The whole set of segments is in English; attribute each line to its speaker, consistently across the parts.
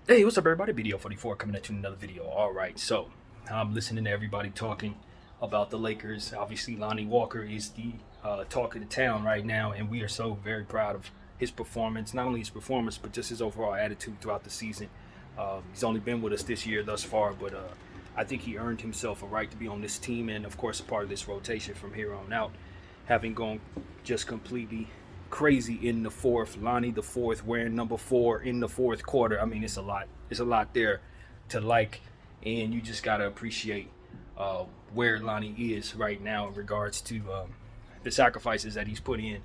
Speaker 1: Hey, what's up, everybody? BDO 44 coming at you in another video. All right, so I'm listening to everybody talking about the Lakers. Obviously, Lonnie Walker is the talk of the town right now, and we are so very proud of his performance. Not only his performance, but just his overall attitude throughout the season. He's only been with us this year thus far, but I think he earned himself a right to be on this team, and of course, a part of this rotation from here on out, having gone just completely crazy in the fourth. Lonnie the fourth wearing number 4 in the fourth quarter. I mean, it's a lot. It's a lot there to like, and you just gotta appreciate where Lonnie is right now in regards to the sacrifices that he's put in,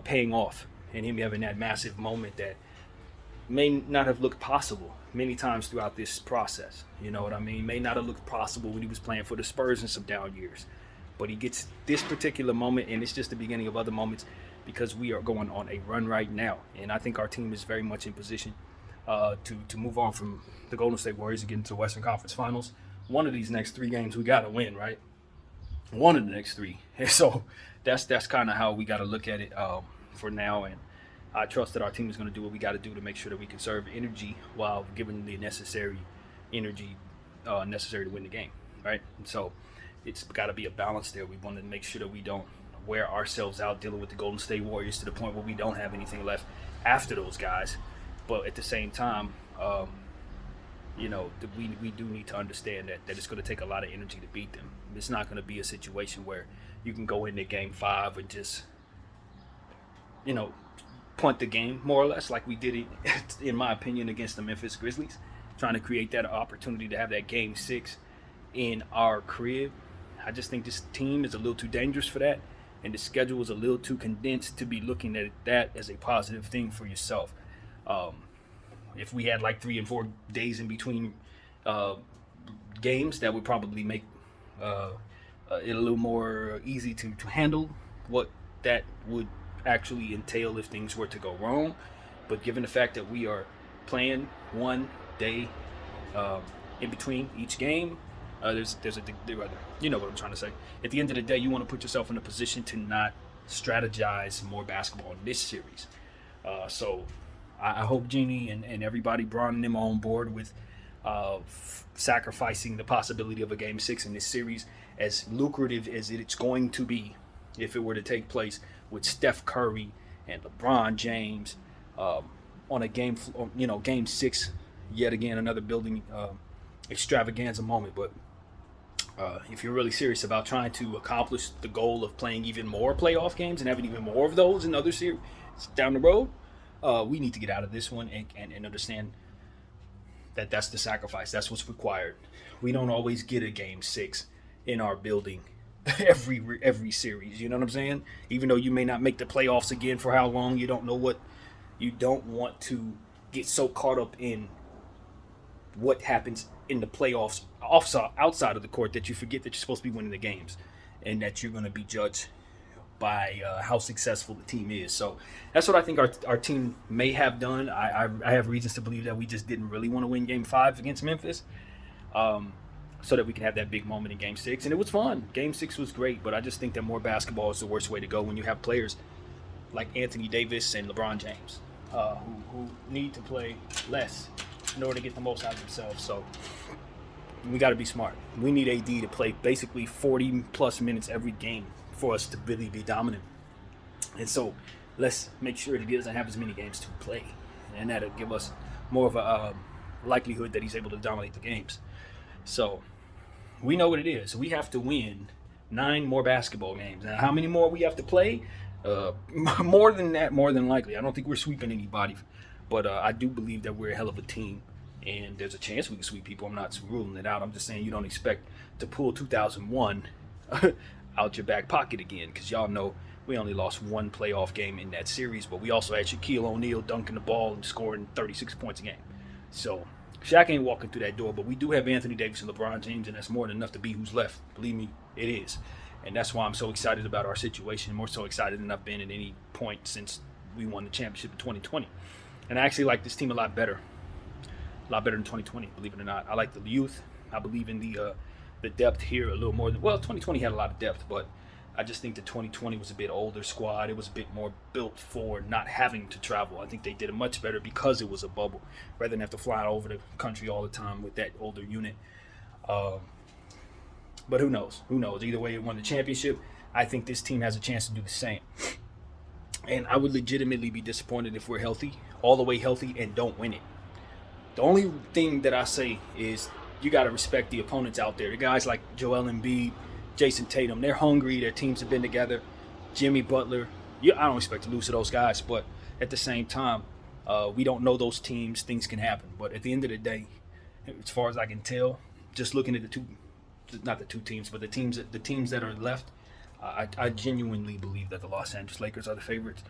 Speaker 1: paying off, and him having that massive moment that may not have looked possible many times throughout this process. You know what I mean? May not have looked possible when he was playing for the Spurs in some down years. But he gets this particular moment, and it's just the beginning of other moments because we are going on a run right now. And I think our team is very much in position to move on from the Golden State Warriors and get into the Western Conference Finals. One of these next 3 games we got to win, right? One of the next 3. And so that's kind of how we got to look at it for now. And I trust that our team is going to do what we got to do to make sure that we conserve energy while giving the necessary energy necessary to win the game, right? And so it's got to be a balance there. We want to make sure that we don't wear ourselves out dealing with the Golden State Warriors to the point where we don't have anything left after those guys. But at the same time, we do need to understand that it's going to take a lot of energy to beat them. It's not going to be a situation where you can go into game 5 and just, you know, punt the game more or less like we did it, in my opinion, against the Memphis Grizzlies, trying to create that opportunity to have that game 6 in our crib. I just think this team is a little too dangerous for that, and the schedule is a little too condensed to be looking at that as a positive thing for yourself. Um, if we had like 3 and 4 days in between games, that would probably make it a little more easy to handle what that would actually entail if things were to go wrong. But given the fact that we are playing one day um, in between each game, there's a you know what I'm trying to say. At the end of the day, you want to put yourself in a position to not strategize more basketball in this series. So I hope Jeannie and everybody brought them on board with sacrificing the possibility of a game 6 in this series, as lucrative as it's going to be if it were to take place with Steph Curry and LeBron James on a game 6, yet again another building extravaganza moment. But if you're really serious about trying to accomplish the goal of playing even more playoff games and having even more of those in other series down the road, we need to get out of this one and understand that that's the sacrifice. That's what's required. We don't always get a game 6 in our building every series. You know what I'm saying? Even though you may not make the playoffs again for how long, you don't know what. You don't want to get so caught up in what happens in the playoffs outside of the court that you forget that you're supposed to be winning the games and that you're going to be judged by how successful the team is. So that's what I think our team may have done. I have reasons to believe that we just didn't really want to win game 5 against Memphis, so that we can have that big moment in game 6. And it was fun. Game 6 was great, but I just think that more basketball is the worst way to go when you have players like Anthony Davis and LeBron James who need to play less in order to get the most out of themselves. So we got to be smart. We need AD to play basically 40 plus minutes every game for us to really be dominant. And so let's make sure that he doesn't have as many games to play, and that'll give us more of a likelihood that he's able to dominate the games. So we know what it is. We have to win 9 more basketball games. Now, how many more we have to play? More than that, more than likely. I don't think we're sweeping anybody, but I do believe that we're a hell of a team, and there's a chance we can sweep people. I'm not ruling it out. I'm just saying you don't expect to pull 2001 out your back pocket again, because y'all know we only lost 1 playoff game in that series, but we also had Shaquille O'Neal dunking the ball and scoring 36 points a game. So Shaq ain't walking through that door, but we do have Anthony Davis and LeBron James, and that's more than enough to be who's left. Believe me, it is. And that's why I'm so excited about our situation, more so excited than I've been at any point since we won the championship in 2020. And I actually like this team a lot better than 2020, believe it or not. I like the youth. I believe in the depth here a little more than, well, 2020 had a lot of depth, but I just think the 2020 was a bit older squad. It was a bit more built for not having to travel. I think they did it much better because it was a bubble, rather than have to fly all over the country all the time with that older unit. But who knows? Who knows? Either way, it won the championship. I think this team has a chance to do the same. And I would legitimately be disappointed if we're healthy, all the way healthy, and don't win it. The only thing that I say is you got to respect the opponents out there. The guys like Joel Embiid, Jason Tatum, they're hungry. Their teams have been together. Jimmy Butler. Yeah, I don't expect to lose to those guys, but at the same time, we don't know those teams. Things can happen. But at the end of the day, as far as I can tell, just looking at the two, not the two teams, but the teams that are left, I genuinely believe that the Los Angeles Lakers are the favorites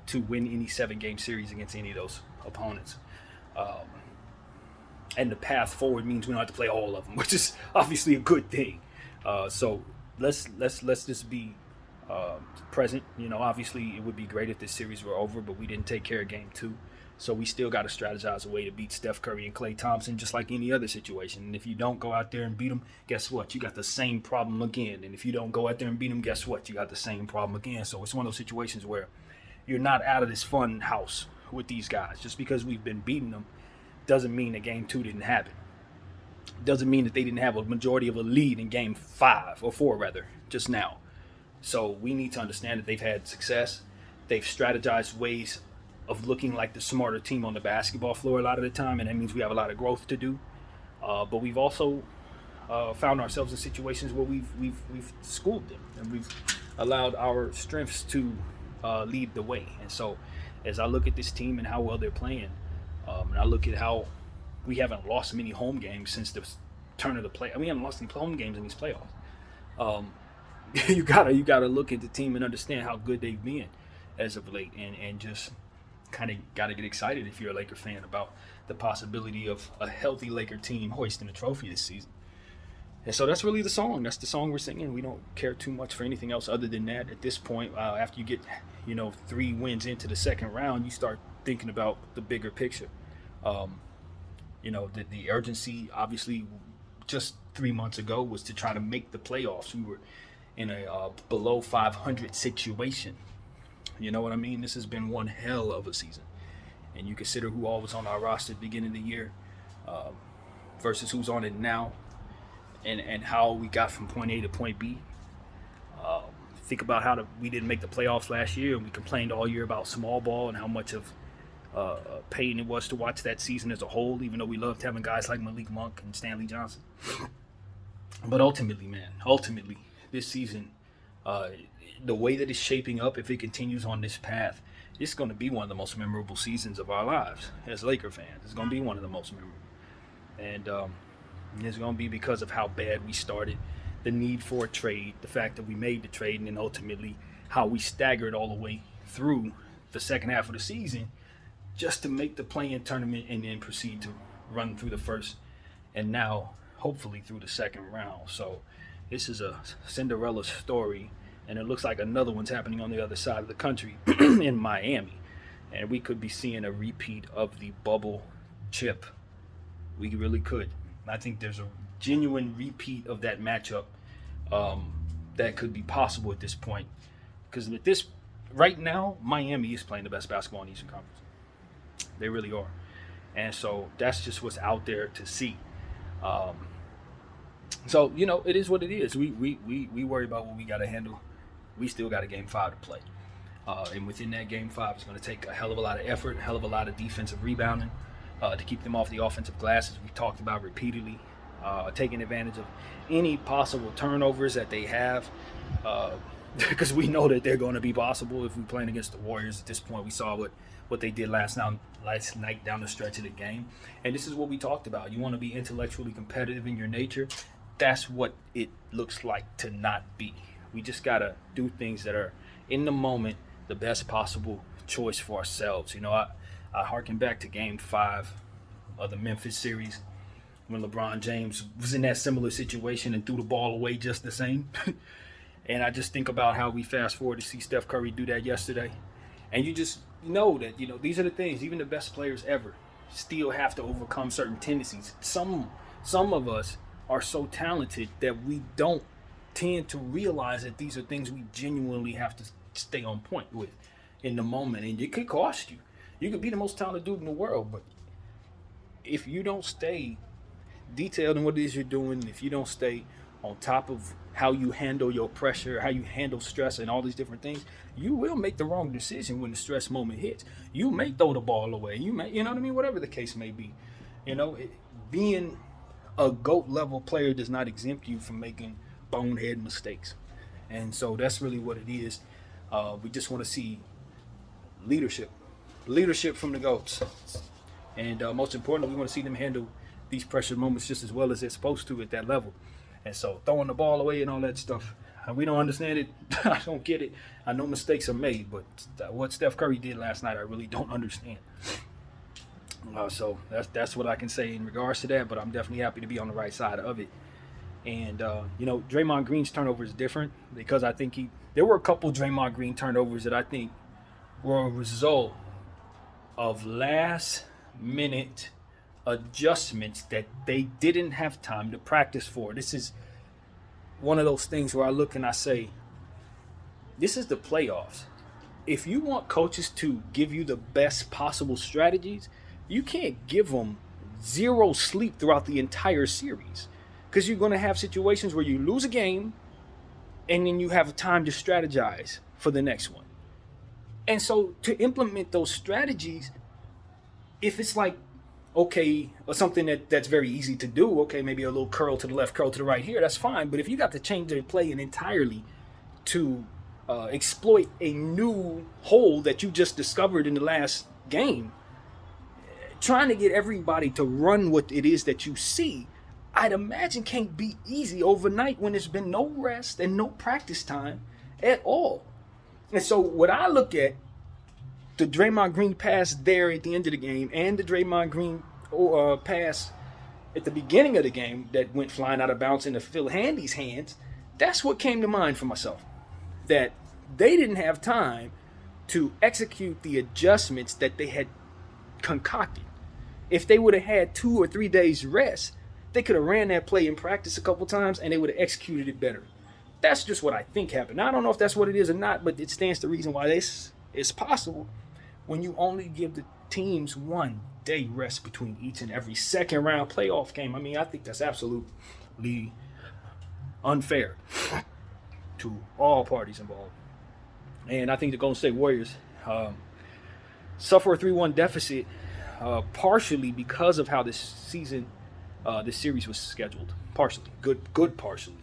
Speaker 1: to win any 7-game series against any of those opponents. And the path forward means we don't have to play all of them, which is obviously a good thing. So let's just be present. You know, obviously it would be great if this series were over, but we didn't take care of game 2. So we still got to strategize a way to beat Steph Curry and Klay Thompson, just like any other situation. And if you don't go out there and beat them, guess what? You got the same problem again. And if you don't go out there and beat them, guess what? You got the same problem again. So it's one of those situations where you're not out of this fun house with these guys. Just because we've been beating them doesn't mean that game 2 didn't happen. Doesn't mean that they didn't have a majority of a lead in game 5 or 4 rather, just now. So we need to understand that they've had success. They've strategized ways of looking like the smarter team on the basketball floor a lot of the time, and that means we have a lot of growth to do. But we've also found ourselves in situations where we've schooled them and we've allowed our strengths to lead the way. And so, as I look at this team and how well they're playing, and I look at how we haven't lost many home games since the turn of the play. We haven't lost any home games in these playoffs. You gotta look at the team and understand how good they've been as of late, and just kind of got to get excited if you're a Laker fan about the possibility of a healthy Laker team hoisting a trophy this season. And so that's really the song. That's the song we're singing. We don't care too much for anything else other than that at this point. After you get, 3 wins into the second round, you start thinking about the bigger picture. The urgency, obviously, just 3 months ago was to try to make the playoffs. We were in a below 500 situation. You know what I mean? This has been one hell of a season. And you consider who all was on our roster at the beginning of the year versus who's on it now, and how we got from point A to point B. Think about how we didn't make the playoffs last year, and we complained all year about small ball and how much of pain it was to watch that season as a whole, even though we loved having guys like Malik Monk and Stanley Johnson. But ultimately, this season, the way that it's shaping up, if it continues on this path, it's going to be one of the most memorable seasons of our lives as Laker fans. It's going to be one of the most memorable. And it's going to be because of how bad we started, the need for a trade, the fact that we made the trade, and then ultimately how we staggered all the way through the second half of the season just to make the play-in tournament and then proceed to run through the first and now hopefully through the second round. So this is a Cinderella story. And it looks like another one's happening on the other side of the country in Miami. And we could be seeing a repeat of the bubble chip. We really could. I think there's a genuine repeat of that matchup that could be possible at this point. Because right now, Miami is playing the best basketball in the Eastern Conference. They really are. And so that's just what's out there to see. So, it is what it is. We worry about what we got to handle. We still got a game 5 to play. And within that game 5, it's going to take a hell of a lot of effort, a hell of a lot of defensive rebounding to keep them off the offensive glass, as we talked about repeatedly, taking advantage of any possible turnovers that they have, because we know that they're going to be possible if we're playing against the Warriors. At this point, we saw what they did last night down the stretch of the game. And this is what we talked about. You want to be intellectually competitive in your nature. That's what it looks like to not be. We just got to do things that are, in the moment, the best possible choice for ourselves. I harken back to Game 5 of the Memphis series when LeBron James was in that similar situation and threw the ball away just the same. And I just think about how we fast forward to see Steph Curry do that yesterday. And you just know that, these are the things, even the best players ever still have to overcome certain tendencies. Some of us are so talented that we don't tend to realize that these are things we genuinely have to stay on point with in the moment, and it could cost you. You could be the most talented dude in the world, but if you don't stay detailed in what it is you're doing, if you don't stay on top of how you handle your pressure, how you handle stress, and all these different things, you will make the wrong decision when the stress moment hits. You may throw the ball away. You may, you know what I mean? Whatever the case may be. Being a GOAT level player does not exempt you from making bonehead mistakes. And so that's really what it is. We just want to see leadership from the GOATs. And most importantly, we want to see them handle these pressure moments just as well as they're supposed to at that level. And so throwing the ball away and all that stuff, we don't understand it. I don't get it. I know mistakes are made, but what Steph Curry did last night, I really don't understand. So that's what I can say in regards to that, but I'm definitely happy to be on the right side of it. And, Draymond Green's turnover is different because I think there were a couple Draymond Green turnovers that I think were a result of last minute adjustments that they didn't have time to practice for. This is one of those things where I look and I say, this is the playoffs. If you want coaches to give you the best possible strategies, you can't give them zero sleep throughout the entire series, because you're going to have situations where you lose a game and then you have time to strategize for the next one. And so to implement those strategies, if it's like, okay, or something that's very easy to do, okay, maybe a little curl to the left, curl to the right here, that's fine. But if you got to change their play entirely to exploit a new hole that you just discovered in the last game, trying to get everybody to run what it is that you see, I'd imagine can't be easy overnight when there's been no rest and no practice time at all. And so what I look at, the Draymond Green pass there at the end of the game and the Draymond Green pass at the beginning of the game that went flying out of bounds into Phil Handy's hands, that's what came to mind for myself. That they didn't have time to execute the adjustments that they had concocted. If they would have had 2 or 3 days rest, they could have ran that play in practice a couple times and they would have executed it better. That's just what I think happened. I don't know if that's what it is or not, but it stands to reason why this is possible when you only give the teams 1 day rest between each and every second round playoff game. I mean, I think that's absolutely unfair to all parties involved. And I think the Golden State Warriors suffer a 3-1 deficit partially because of how this series was scheduled. Partially. Good partially.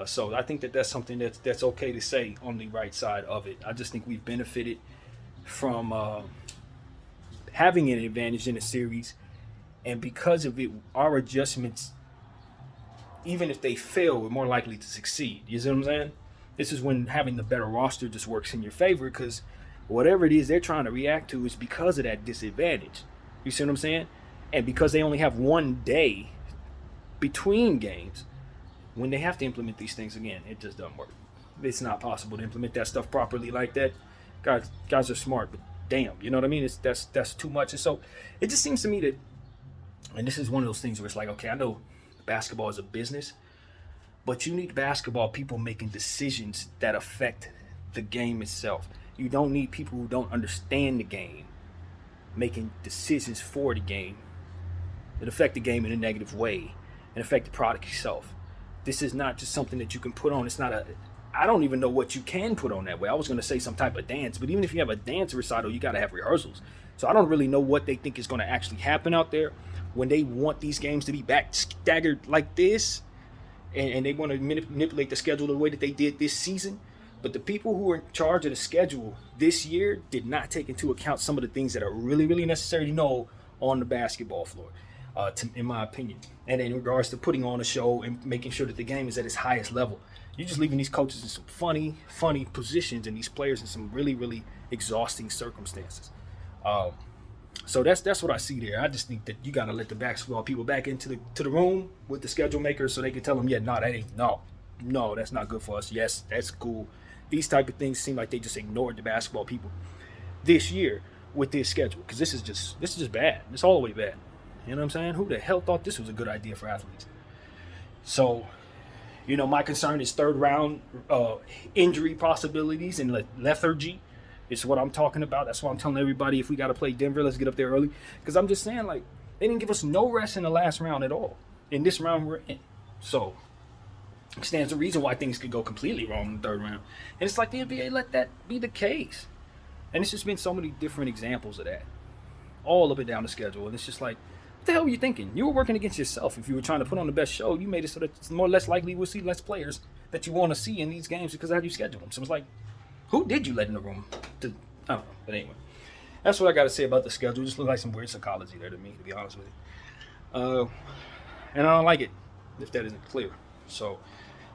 Speaker 1: So I think that's something that's okay to say on the right side of it. I just think we've benefited from having an advantage in the series, and because of it, our adjustments, even if they fail, we're more likely to succeed. You see what I'm saying? This is when having the better roster just works in your favor, because whatever it is they're trying to react to is because of that disadvantage. You see what I'm saying? And because they only have 1 day between games, when they have to implement these things again, it just doesn't work. It's not possible to implement that stuff properly like that. Guys are smart, but damn, you know what I mean? That's too much. And so it just seems to me that, and this is one of those things where it's like, okay, I know basketball is a business, but you need basketball people making decisions that affect the game itself. You don't need people who don't understand the game making decisions for the game that affect the game in a negative way and affect the product itself. This is not just something that you can put on. It's not I don't even know what you can put on that way. I was going to say some type of dance, but even if you have a dance recital, you got to have rehearsals. So I don't really know what they think is going to actually happen out there when they want these games to be back staggered like this, and they want to manipulate the schedule the way that they did this season. But the people who are in charge of the schedule this year did not take into account some of the things that are really, really necessary to know on the basketball floor, in my opinion. And in regards to putting on a show and making sure that the game is at its highest level, you're just leaving these coaches in some funny positions and these players in some really, really exhausting circumstances. So that's what I see there. I just think that you got to let the basketball people back into the room with the schedule makers so they can tell them, yeah, no, that's not good for us. Yes, that's cool. These type of things seem like they just ignored the basketball people this year with this schedule, because this is just bad. It's all the way bad. You know what I'm saying? Who the hell thought this was a good idea for athletes? So My concern is third round injury possibilities and lethargy. It's what I'm talking about. That's why I'm telling everybody, if we got to play Denver, let's get up there early. Because I'm just saying, like, they didn't give us no rest in the last round at all. In this round we're in. So, stands to reason why things could go completely wrong in the third round. And it's like the NBA let that be the case. And it's just been so many different examples of that. All up and down the schedule. And it's just like, what the hell were you thinking? You were working against yourself. If you were trying to put on the best show, you made it so that it's more or less likely we'll see less players that you want to see in these games because of how you schedule them. So it's like, who did you let in the room? I don't know. But anyway, that's what I got to say about the schedule. It just looks like some weird psychology there to me, to be honest with you. And I don't like it, if that isn't clear. So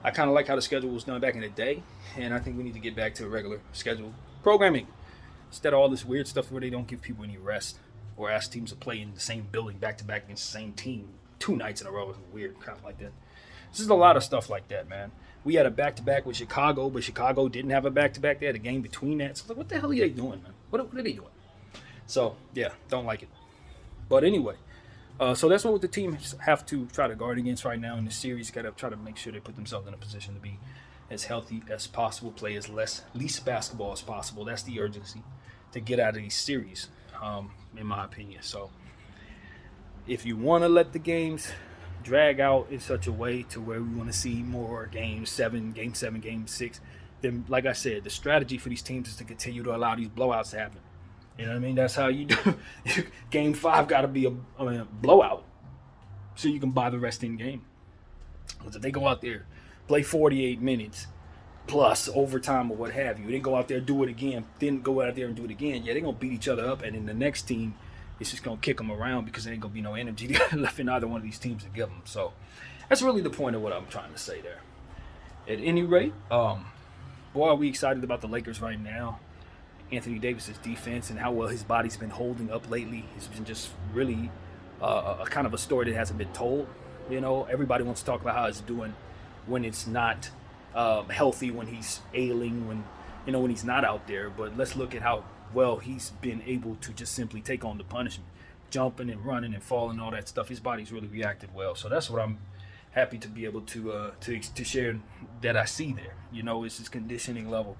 Speaker 1: I kind of like how the schedule was done back in the day, and I think we need to get back to a regular schedule programming instead of all this weird stuff where they don't give people any rest or ask teams to play in the same building back-to-back against the same team 2 nights in a row. It's weird, kind of like that. This is a lot of stuff like that, man. We had a back-to-back with Chicago, but Chicago didn't have a back-to-back. They had a game between that. So, like, what the hell are they doing, man? What are they doing? So, yeah, don't like it. But anyway, so that's what the teams have to try to guard against right now in the series. Got to try to make sure they put themselves in a position to be as healthy as possible, play as least basketball as possible. That's the urgency to get out of these series, in my opinion. So if you want to let the games drag out in such a way to where we want to see more game 7, game 6, then, like I said, the strategy for these teams is to continue to allow these blowouts to happen. You know what I mean? That's how you do. Game 5 got to be a blowout so you can buy the rest in game. Because if they go out there, play 48 minutes plus overtime or what have you, then go out there, do it again, then go out there and do it again, yeah, they're going to beat each other up, and then the next team is just going to kick them around because there ain't going to be no energy left in either one of these teams to give them. So that's really the point of what I'm trying to say there. At any rate, boy, are we excited about the Lakers right now. Anthony Davis's defense and how well his body's been holding up lately. It's been just really a kind of a story that hasn't been told. Everybody wants to talk about how it's doing when it's not healthy, when he's ailing, when he's not out there. But let's look at how well he's been able to just simply take on the punishment, jumping and running and falling, all that stuff. His body's really reacted well. So that's what I'm happy to be able to share that I see there. It's his conditioning level.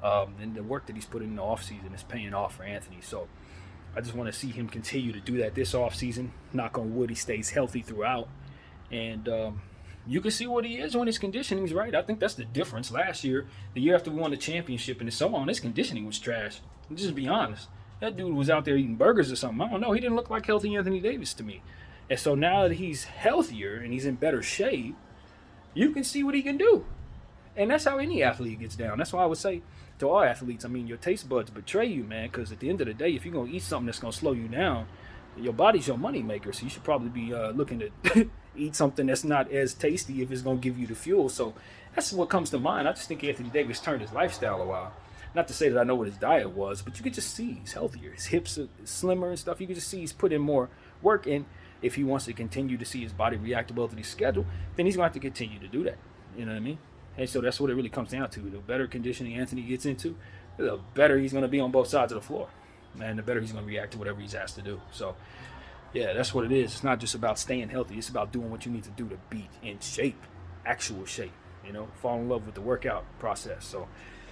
Speaker 1: And the work that he's put in the offseason is paying off for Anthony. So I just want to see him continue to do that this offseason. Knock on wood, he stays healthy throughout. And you can see what he is when his conditioning is right. I think that's the difference. Last year, the year after we won the championship, and so on, his conditioning was trash. Let's just be honest. That dude was out there eating burgers or something. I don't know. He didn't look like healthy Anthony Davis to me. And so now that he's healthier and he's in better shape, you can see what he can do. And that's how any athlete gets down. That's why I would say to all athletes, your taste buds betray you, man, because at the end of the day, if you're going to eat something that's going to slow you down, your body's your money maker, so you should probably be looking to eat something that's not as tasty if it's going to give you the fuel. So that's what comes to mind. I just think Anthony Davis turned his lifestyle a while. Not to say that I know what his diet was, but you could just see he's healthier. His hips are slimmer and stuff. You can just see he's put in more work in. If he wants to continue to see his body react well to the schedule, then he's going to have to continue to do that. You know what I mean? And so that's what it really comes down to. The better conditioning Anthony gets into, the better he's going to be on both sides of the floor. And the better he's going to react to whatever he's asked to do. So, yeah, that's what it is. It's not just about staying healthy. It's about doing what you need to do to be in shape, actual shape. Fall in love with the workout process. So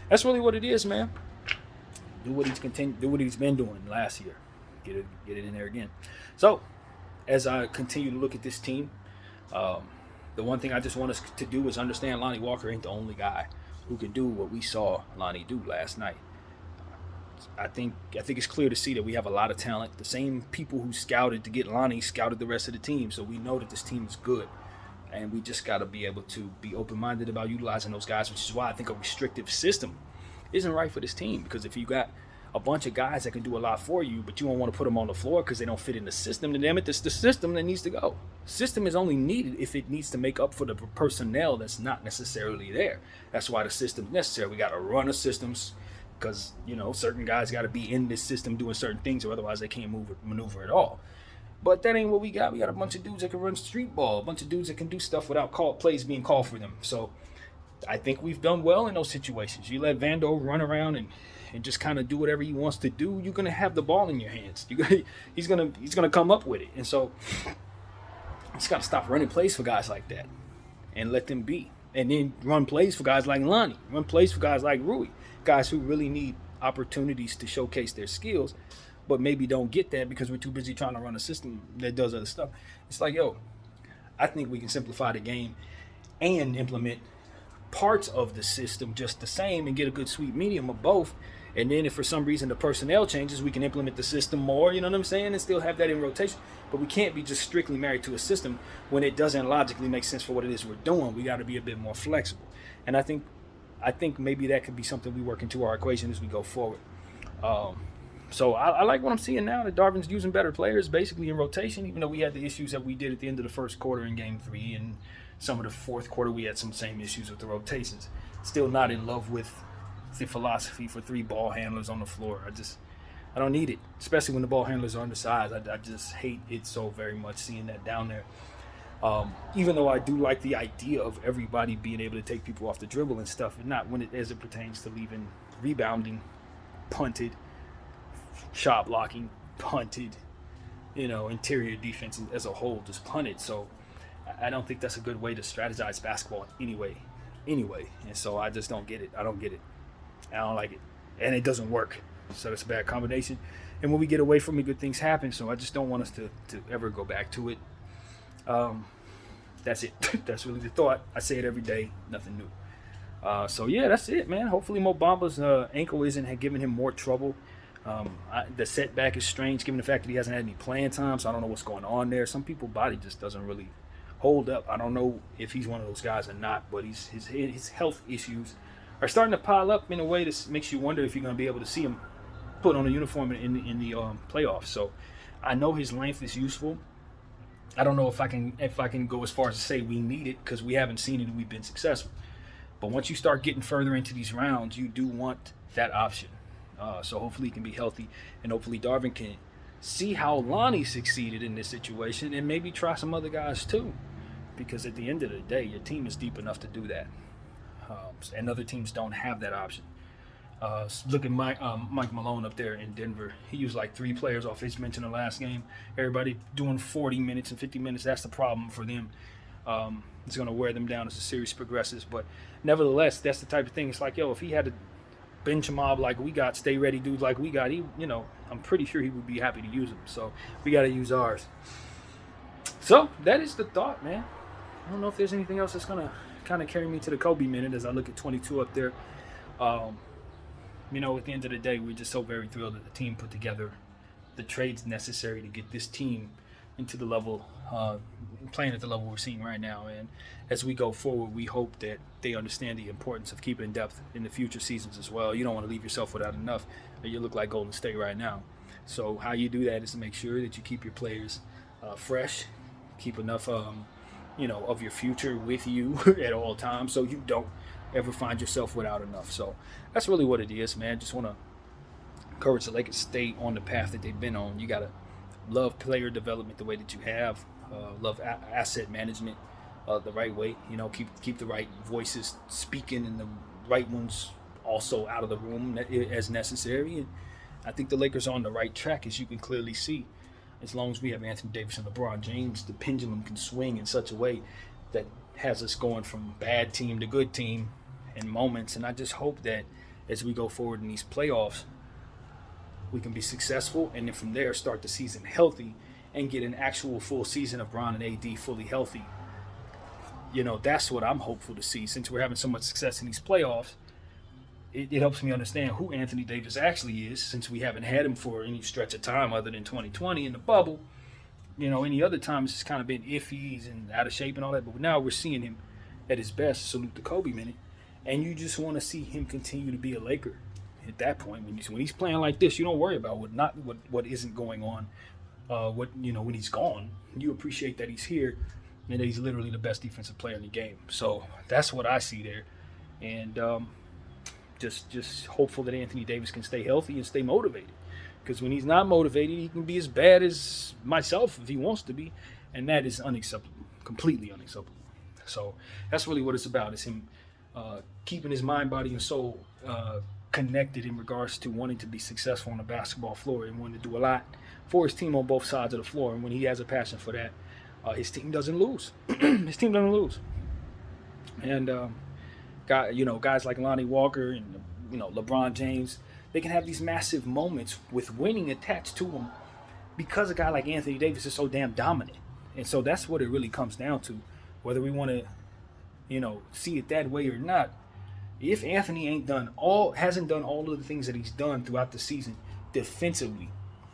Speaker 1: that's really what it is, man. Do what he's been doing last year. Get it in there again. So, as I continue to look at this team, the one thing I just want us to do is understand Lonnie Walker ain't the only guy who can do what we saw Lonnie do last night. I think it's clear to see that we have a lot of talent. The same people who scouted to get Lonnie scouted the rest of the team, so we know that this team is good. And we just got to be able to be open-minded about utilizing those guys, which is why I think a restrictive system isn't right for this team. Because if you got a bunch of guys that can do a lot for you, but you don't want to put them on the floor because they don't fit in the system, then damn it, it's the system that needs to go. System is only needed if it needs to make up for the personnel that's not necessarily there. That's why the system's necessary. We got to run the systems because, certain guys got to be in this system doing certain things, or otherwise they can't maneuver at all. But that ain't what we got. We got a bunch of dudes that can run street ball, a bunch of dudes that can do stuff without plays being called for them. So I think we've done well in those situations. You let Vando run around and just kind of do whatever he wants to do, you're gonna have the ball in your hands. He's gonna come up with it, and so just gotta stop running plays for guys like that and let them be. and then run plays for guys like Lonnie, run plays for guys like Rui, guys who really need opportunities to showcase their skills, but maybe don't get that because we're too busy trying to run a system that does other stuff. It's like, yo, I think we can simplify the game and implement parts of the system just the same and get a good sweet medium of both. And then if for some reason the personnel changes, we can implement the system more, you know what I'm saying, and still have that in rotation. But we can't be just strictly married to a system when it doesn't logically make sense for what it is we're doing. We got to be a bit more flexible. And I think maybe that could be something we work into our equation as we go forward. So I like what I'm seeing now, that Darvin's using better players basically in rotation, even though we had the issues that we did at the end of the first quarter in Game 3, and some of the fourth quarter we had some same issues with the rotations. Still not in love with the philosophy for 3 ball handlers on the floor. I don't need it, especially when the ball handlers are undersized. I just hate it so very much seeing that down there. Even though I do like the idea of everybody being able to take people off the dribble and stuff, and not when as it pertains to leaving rebounding, punted, shot blocking, punted, interior defense as a whole, just punted. So I don't think that's a good way to strategize basketball anyway. And so I just don't get it. I don't get it. I don't like it. And it doesn't work. So it's a bad combination. And when we get away from it, good things happen. So I just don't want us to ever go back to it. That's it. That's really the thought. I say it every day. Nothing new. So yeah, that's it, man. Hopefully Mo Bamba's ankle isn't giving him more trouble. The setback is strange given the fact that he hasn't had any playing time. So I don't know what's going on there. Some people's body just doesn't really hold up. I don't know if he's one of those guys or not, but his health issues are starting to pile up in a way that makes you wonder if you're going to be able to see him put on a uniform in the playoffs. So I know his length is useful. I don't know if I can go as far as to say we need it, because we haven't seen it and we've been successful. But once you start getting further into these rounds, you do want that option. So hopefully he can be healthy, and hopefully Darvin can see how Lonnie succeeded in this situation and maybe try some other guys too. Because at the end of the day, your team is deep enough to do that. And other teams don't have that option. Look at Mike Malone up there in Denver. He used like 3 players off his bench in the last game. Everybody doing 40 minutes and 50 minutes. That's the problem for them. It's going to wear them down as the series progresses. But nevertheless, that's the type of thing. It's like, yo, if he had to bench a mob like we got, stay ready dudes like we got, I'm pretty sure he would be happy to use them. So we got to use ours. So that is the thought, man. I don't know if there's anything else that's going to kind of carry me to the Kobe minute as I look at 22 up there. At the end of the day, we're just so very thrilled that the team put together the trades necessary to get this team into the level, playing at the level we're seeing right now. And as we go forward, we hope that they understand the importance of keeping depth in the future seasons as well. You don't want to leave yourself without enough, or you look like Golden State right now. So how you do that is to make sure that you keep your players fresh, keep enough of your future with you at all times, so you don't ever find yourself without enough. So that's really what it is, man. Just want to encourage the Lakers to stay on the path that they've been on. You got to love player development the way that you have, love asset management the right way. Keep the right voices speaking and the right ones also out of the room as necessary. And I think the Lakers are on the right track, as you can clearly see. As long as we have Anthony Davis and LeBron James, the pendulum can swing in such a way that has us going from bad team to good team in moments. And I just hope that as we go forward in these playoffs, we can be successful, and then from there start the season healthy and get an actual full season of Bron and AD fully healthy. That's what I'm hopeful to see. Since we're having so much success in these playoffs, it helps me understand who Anthony Davis actually is, since we haven't had him for any stretch of time other than 2020 in the bubble. Any other time it's just kind of been iffy and out of shape and all that. But now we're seeing him at his best. Salute the Kobe minute. And you just want to see him continue to be a Laker. At that point, when he's playing like this, you don't worry about what isn't going on. When he's gone, you appreciate that he's here and that he's literally the best defensive player in the game. So that's what I see there. And just hopeful that Anthony Davis can stay healthy and stay motivated. Because when he's not motivated, he can be as bad as myself if he wants to be. And that is unacceptable, completely unacceptable. So that's really what it's about, is him keeping his mind, body, and soul connected in regards to wanting to be successful on the basketball floor and wanting to do a lot for his team on both sides of the floor. And when he has a passion for that, his team doesn't lose. His team doesn't lose. And guys like Lonnie Walker and LeBron James, they can have these massive moments with winning attached to them because a guy like Anthony Davis is so damn dominant. And so that's what it really comes down to, whether we want to, see it that way or not. If Anthony hasn't done all of the things that he's done throughout the season defensively,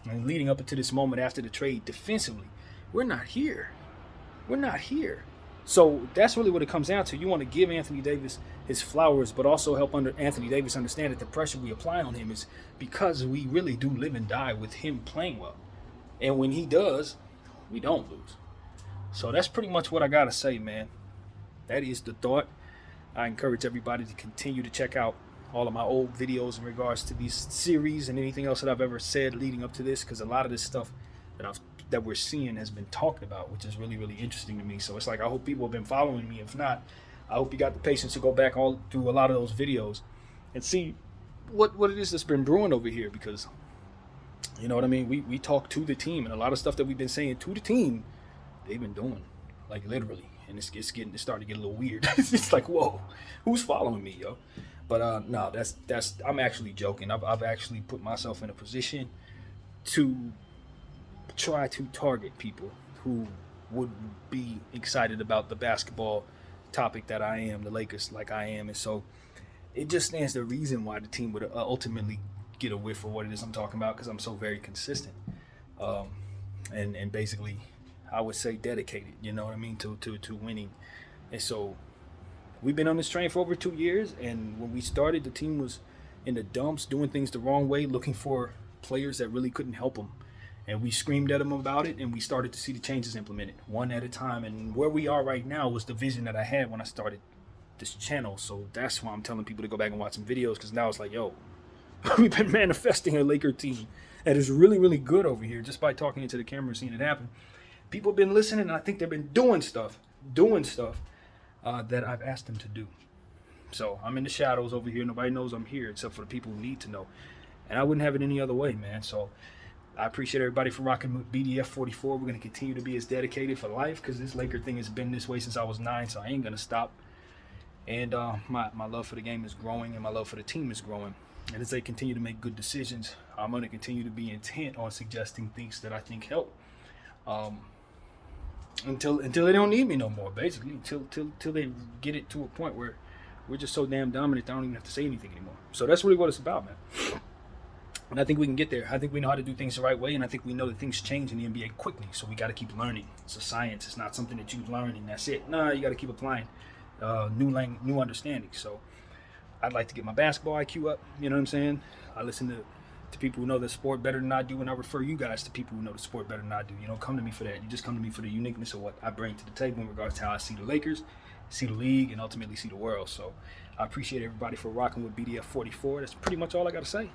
Speaker 1: and leading up into this moment after the trade defensively, we're not here. We're not here. So that's really what it comes down to. You want to give Anthony Davis his flowers, but also help Anthony Davis understand that the pressure we apply on him is because we really do live and die with him playing well. And when he does, we don't lose. So that's pretty much what I got to say, man. That is the thought. I encourage everybody to continue to check out all of my old videos in regards to these series and anything else that I've ever said leading up to this, because a lot of this stuff that we're seeing has been talked about, which is really, really interesting to me. So it's like, I hope people have been following me. If not, I hope you got the patience to go back all through a lot of those videos and see what it is that's been brewing over here, because you know what I mean? We talk to the team, and a lot of stuff that we've been saying to the team, they've been doing, like literally. And it's starting to get a little weird. It's like, whoa, who's following me, yo? But no, that's I'm actually joking. I've actually put myself in a position to try to target people who would be excited about the basketball topic that I am, the Lakers, like I am. And so it just stands the reason why the team would ultimately get a whiff for what it is I'm talking about, because I'm so very consistent. And basically, I would say dedicated, you know what I mean, to winning. And so we've been on this train for over 2 years, and when we started, the team was in the dumps, doing things the wrong way, looking for players that really couldn't help them. And we screamed at them about it, and we started to see the changes implemented one at a time. And where we are right now was the vision that I had when I started this channel. So that's why I'm telling people to go back and watch some videos, because now it's like, yo, we've been manifesting a Laker team that is really, really good over here just by talking into the camera and seeing it happen. People have been listening, and I think they've been doing stuff that I've asked them to do. So I'm in the shadows over here. Nobody knows I'm here except for the people who need to know. And I wouldn't have it any other way, man. So I appreciate everybody for rocking with BDF 44. We're going to continue to be as dedicated for life, because this Laker thing has been this way since I was 9, so I ain't going to stop. And my love for the game is growing, and my love for the team is growing. And as they continue to make good decisions, I'm going to continue to be intent on suggesting things that I think help. Until they don't need me no more, basically. Until they get it to a point where we're just so damn dominant, I don't even have to say anything anymore. So that's really what it's about, man. And I think we can get there. I think we know how to do things the right way, and I think we know that things change in the NBA quickly. So we got to keep learning. It's a science. It's not something that you learn and that's it. No, you got to keep applying new understanding. So I'd like to get my basketball IQ up. You know what I'm saying? I listen to people who know the sport better than I do, and I refer you guys to people who know the sport better than I do. You don't come to me for that. You just come to me for the uniqueness of what I bring to the table in regards to how I see the Lakers, see the league, and ultimately see the world. So I appreciate everybody for rocking with BDF 44. That's pretty much all I got to say.